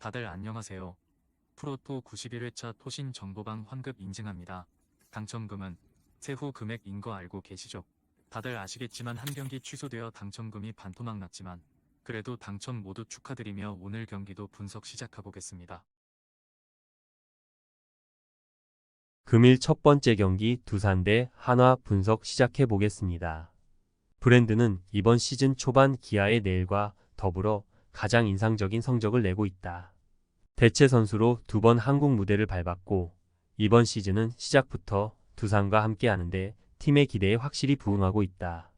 다들 안녕하세요. 프로토 91회차 토신 정보방 환급 인증합니다. 당첨금은 세후 금액인 거 알고 계시죠? 다들 아시겠지만 한 경기 취소되어 당첨금이 반토막 났지만 그래도 당첨 모두 축하드리며 오늘 경기도 분석 시작해보겠습니다. 금일 첫 번째 경기 두산 대 한화 분석 시작해 보겠습니다. 브랜드는 이번 시즌 초반 기아의 내일과 더불어 가장 인상적인 성적을 내고 있다. 대체 선수로 두 번 한국 무대를 밟았고 이번 시즌은 시작부터 두산과 함께 하는데 팀의 기대에 확실히 부응하고 있다.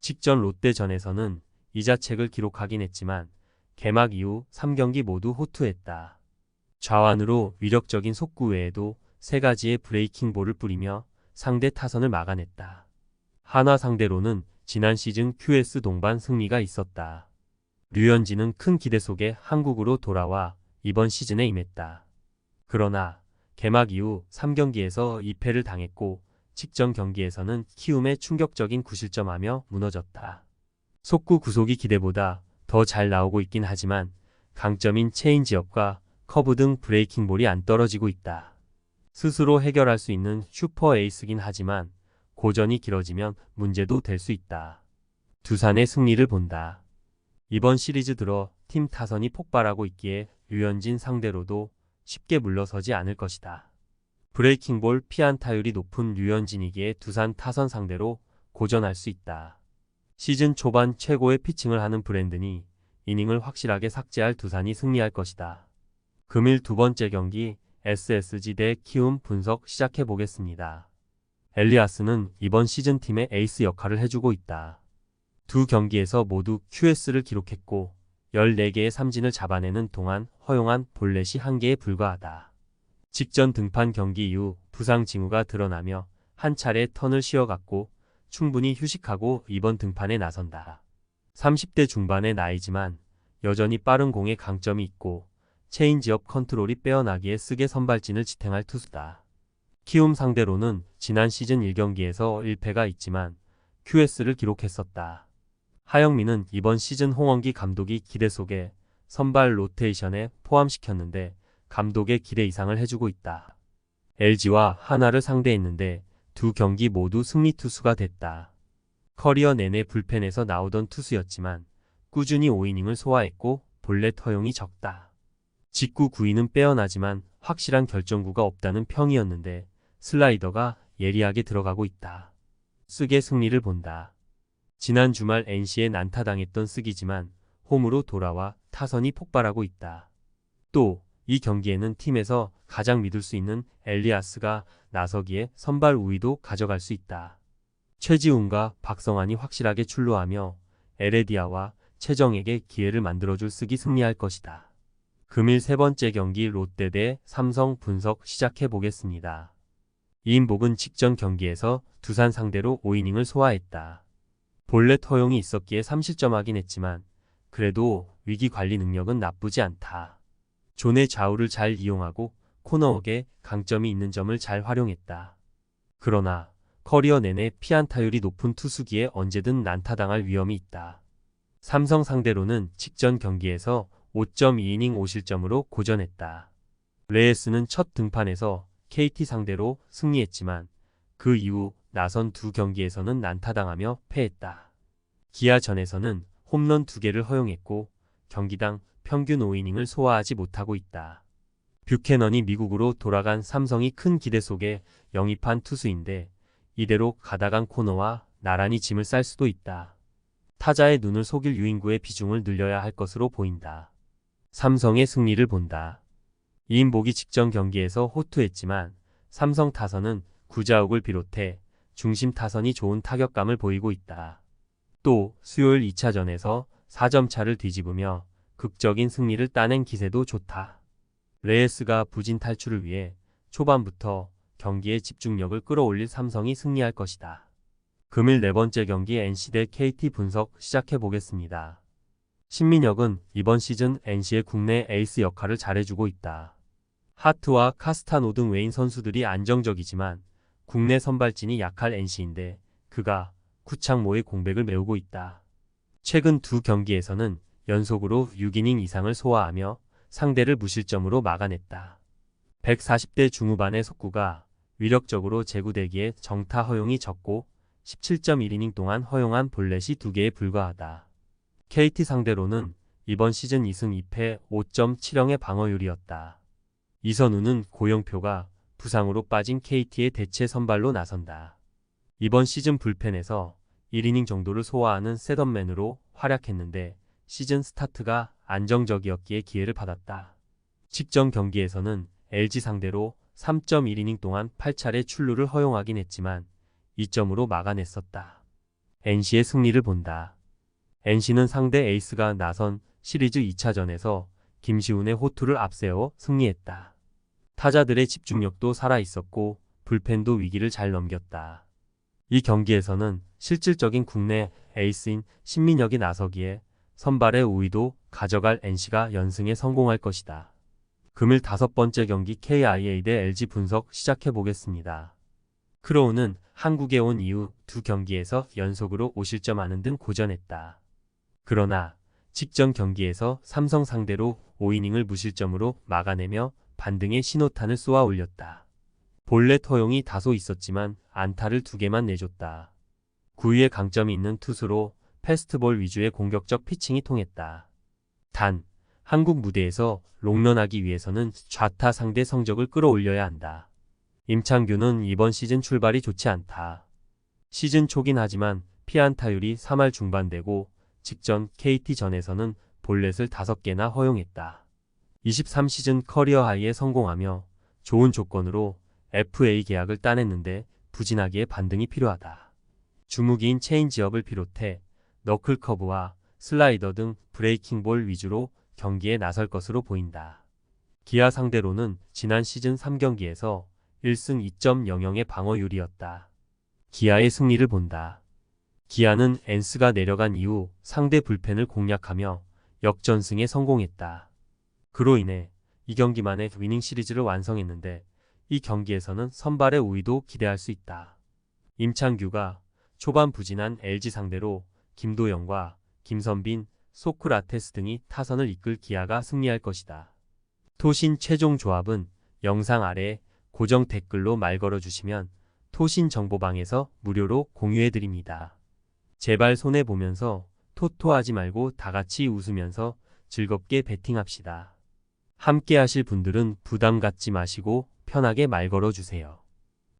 직전 롯데전에서는 이자책을 기록하긴 했지만 개막 이후 3경기 모두 호투했다. 좌완으로 위력적인 속구 외에도 세 가지의 브레이킹 볼을 뿌리며 상대 타선을 막아냈다. 한화 상대로는 지난 시즌 QS 동반 승리가 있었다. 류현진은 큰 기대 속에 한국으로 돌아와 이번 시즌에 임했다. 그러나 개막 이후 3경기에서 2패를 당했고 직전 경기에서는 키움에 충격적인 9실점하며 무너졌다. 속구 구속이 기대보다 더 잘 나오고 있긴 하지만 강점인 체인지업과 커브 등 브레이킹 볼이 안 떨어지고 있다. 스스로 해결할 수 있는 슈퍼 에이스긴 하지만 고전이 길어지면 문제도 될 수 있다. 두산의 승리를 본다. 이번 시리즈 들어 팀 타선이 폭발하고 있기에 류현진 상대로도 쉽게 물러서지 않을 것이다. 브레이킹볼 피안타율이 높은 류현진이기에 두산 타선 상대로 고전할 수 있다. 시즌 초반 최고의 피칭을 하는 브랜든이 이닝을 확실하게 삭제할 두산이 승리할 것이다. 금일 두 번째 경기 SSG 대 키움 분석 시작해 보겠습니다. 엘리아스는 이번 시즌 팀의 에이스 역할을 해주고 있다. 두 경기에서 모두 QS를 기록했고 14개의 삼진을 잡아내는 동안 허용한 볼넷이 1개에 불과하다. 직전 등판 경기 이후 부상 징후가 드러나며 한 차례 턴을 쉬어갔고 충분히 휴식하고 이번 등판에 나선다. 30대 중반의 나이지만 여전히 빠른 공에 강점이 있고 체인지업 컨트롤이 빼어나기에 쓰게 선발진을 지탱할 투수다. 키움 상대로는 지난 시즌 1경기에서 1패가 있지만 QS를 기록했었다. 하영민은 이번 시즌 홍원기 감독이 기대 속에 선발 로테이션에 포함시켰는데 감독의 기대 이상을 해주고 있다. LG와 한화를 상대했는데 두 경기 모두 승리 투수가 됐다. 커리어 내내 불펜에서 나오던 투수였지만 꾸준히 5이닝을 소화했고 볼넷 허용이 적다. 직구 구위는 빼어나지만 확실한 결정구가 없다는 평이었는데 슬라이더가 예리하게 들어가고 있다. 쓰게 승리를 본다. 지난 주말 NC에 난타당했던 쓰기지만 홈으로 돌아와 타선이 폭발하고 있다. 또 이 경기에는 팀에서 가장 믿을 수 있는 엘리아스가 나서기에 선발 우위도 가져갈 수 있다. 최지훈과 박성환이 확실하게 출루하며 에레디아와 최정에게 기회를 만들어줄 쓰기 승리할 것이다. 금일 세 번째 경기 롯데 대 삼성 분석 시작해 보겠습니다. 이인복은 직전 경기에서 두산 상대로 5이닝을 소화했다. 볼넷 허용이 있었기에 3실점하긴 했지만 그래도 위기 관리 능력은 나쁘지 않다. 존의 좌우를 잘 이용하고 코너웍에 강점이 있는 점을 잘 활용했다. 그러나 커리어 내내 피안타율이 높은 투수기에 언제든 난타당할 위험이 있다. 삼성 상대로는 직전 경기에서 5.2이닝 5실점으로 고전했다. 레이스는 첫 등판에서 KT 상대로 승리했지만 그 이후 나선 두 경기에서는 난타당하며 패했다. 기아전에서는 홈런 2개를 허용했고 경기당 평균 5이닝을 소화하지 못하고 있다. 뷰캐넌이 미국으로 돌아간 삼성이 큰 기대 속에 영입한 투수인데 이대로 가다간 코너와 나란히 짐을 쌀 수도 있다. 타자의 눈을 속일 유인구의 비중을 늘려야 할 것으로 보인다. 삼성의 승리를 본다. 이인복이 직전 경기에서 호투했지만 삼성 타선은 구자욱을 비롯해 중심 타선이 좋은 타격감을 보이고 있다. 또 수요일 2차전에서 4점 차를 뒤집으며 극적인 승리를 따낸 기세도 좋다. 레이스가 부진 탈출을 위해 초반부터 경기의 집중력을 끌어올릴 삼성이 승리할 것이다. 금일 네 번째 경기 NC 대 KT 분석 시작해 보겠습니다. 신민혁은 이번 시즌 NC의 국내 에이스 역할을 잘해주고 있다. 하트와 카스타노 등 외인 선수들이 안정적이지만 국내 선발진이 약할 NC인데 그가 구창모의 공백을 메우고 있다. 최근 두 경기에서는 연속으로 6이닝 이상을 소화하며 상대를 무실점으로 막아냈다. 140대 중후반의 속구가 위력적으로 제구되기에 정타 허용이 적고 17.1이닝 동안 허용한 볼넷이 2개에 불과하다. KT 상대로는 이번 시즌 2승 2패 5.70의 방어율이었다. 이선우는 고영표가 부상으로 빠진 KT의 대체 선발로 나선다. 이번 시즌 불펜에서 1이닝 정도를 소화하는 셋업맨으로 활약했는데 시즌 스타트가 안정적이었기에 기회를 받았다. 직전 경기에서는 LG 상대로 3.1이닝 동안 8차례 출루를 허용하긴 했지만 2점으로 막아냈었다. NC의 승리를 본다. NC는 상대 에이스가 나선 시리즈 2차전에서 김시훈의 호투를 앞세워 승리했다. 타자들의 집중력도 살아있었고 불펜도 위기를 잘 넘겼다. 이 경기에서는 실질적인 국내 에이스인 신민혁이 나서기에 선발의 우위도 가져갈 NC가 연승에 성공할 것이다. 금일 5번째 경기 KIA 대 LG 분석 시작해보겠습니다. 크로우는 한국에 온 이후 2경기에서 연속으로 5실점하는 등 고전했다. 그러나 직전 경기에서 삼성 상대로 5이닝을 무실점으로 막아내며 반등의 신호탄을 쏘아 올렸다. 볼넷 허용이 다소 있었지만 안타를 2개만 내줬다. 9위에 강점이 있는 투수로 패스트볼 위주의 공격적 피칭이 통했다. 단, 한국 무대에서 롱런하기 위해서는 좌타 상대 성적을 끌어올려야 한다. 임창규는 이번 시즌 출발이 좋지 않다. 시즌 초긴 하지만 피안타율이 3할 중반되고 직전 KT전에서는 볼넷을 5개나 허용했다. 23시즌 커리어 하이에 성공하며 좋은 조건으로 FA 계약을 따냈는데 부진하기에 반등이 필요하다. 주무기인 체인지업을 비롯해 너클 커브와 슬라이더 등 브레이킹 볼 위주로 경기에 나설 것으로 보인다. 기아 상대로는 지난 시즌 3경기에서 1승 2.00의 방어율이었다. 기아의 승리를 본다. 기아는 엔스가 내려간 이후 상대 불펜을 공략하며 역전승에 성공했다. 그로 인해 이 경기만에 위닝 시리즈를 완성했는데 이 경기에서는 선발의 우위도 기대할 수 있다. 임창규가 초반 부진한 LG 상대로 김도영과 김선빈, 소크라테스 등이 타선을 이끌 기아가 승리할 것이다. 토신 최종 조합은 영상 아래 고정 댓글로 말 걸어주시면 토신 정보방에서 무료로 공유해드립니다. 제발 손해보면서 토토하지 말고 다같이 웃으면서 즐겁게 베팅합시다. 함께 하실 분들은 부담 갖지 마시고 편하게 말 걸어주세요.